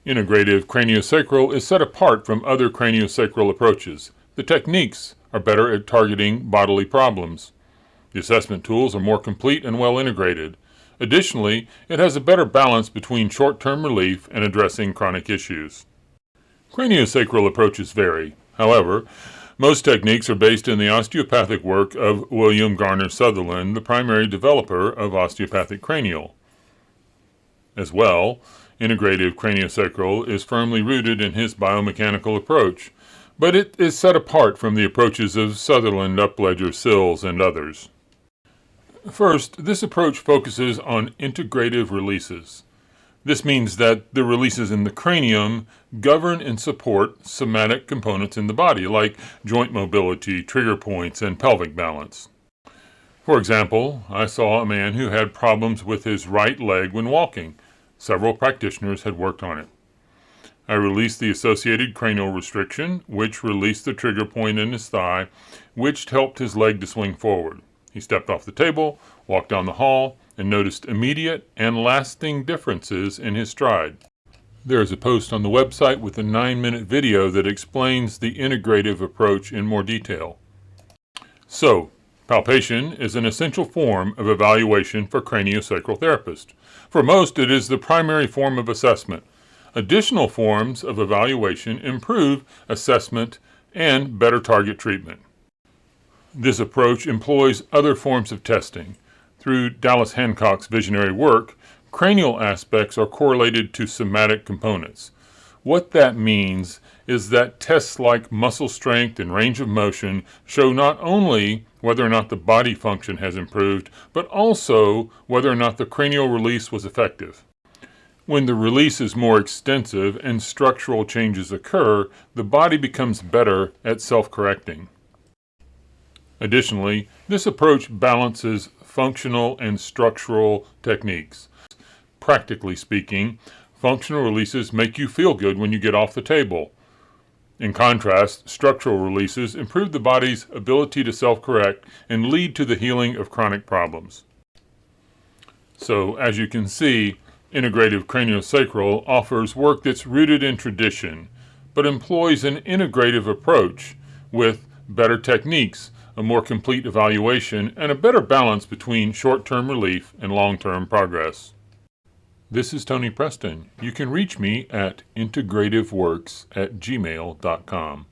Integrative craniosacral is set apart from other craniosacral approaches. The techniques are better at targeting bodily problems. The assessment tools are more complete and well integrated. Additionally, it has a better balance between short-term relief and addressing chronic issues. Craniosacral approaches vary. However, most techniques are based in the osteopathic work of William Garner Sutherland, the primary developer of osteopathic cranial. As well, integrative craniosacral is firmly rooted in his biomechanical approach, but it is set apart from the approaches of Sutherland, Upledger, Sills, and others. First, this approach focuses on integrative releases. This means that the releases in the cranium govern and support somatic components in the body, like joint mobility, trigger points, and pelvic balance. For example, I saw a man who had problems with his right leg when walking. Several practitioners had worked on it. I released the associated cranial restriction, which released the trigger point in his thigh, which helped his leg to swing forward. He stepped off the table, walked down the hall, and noticed immediate and lasting differences in his stride. There is a post on the website with a 9-minute video that explains the integrative approach in more detail. So, palpation is an essential form of evaluation for craniosacral therapists. For most, it is the primary form of assessment. Additional forms of evaluation improve assessment and better target treatment. This approach employs other forms of testing. Through Dallas Hancock's visionary work, cranial aspects are correlated to somatic components. What that means is that tests like muscle strength and range of motion show not only whether or not the body function has improved, but also whether or not the cranial release was effective. When the release is more extensive and structural changes occur, the body becomes better at self-correcting. Additionally, this approach balances functional and structural techniques. Practically speaking, functional releases make you feel good when you get off the table. In contrast, structural releases improve the body's ability to self-correct and lead to the healing of chronic problems. So, as you can see, integrative craniosacral offers work that's rooted in tradition, but employs an integrative approach with better techniques, a more complete evaluation, and a better balance between short-term relief and long-term progress. This is Tony Preston. You can reach me at integrativeworks@gmail.com.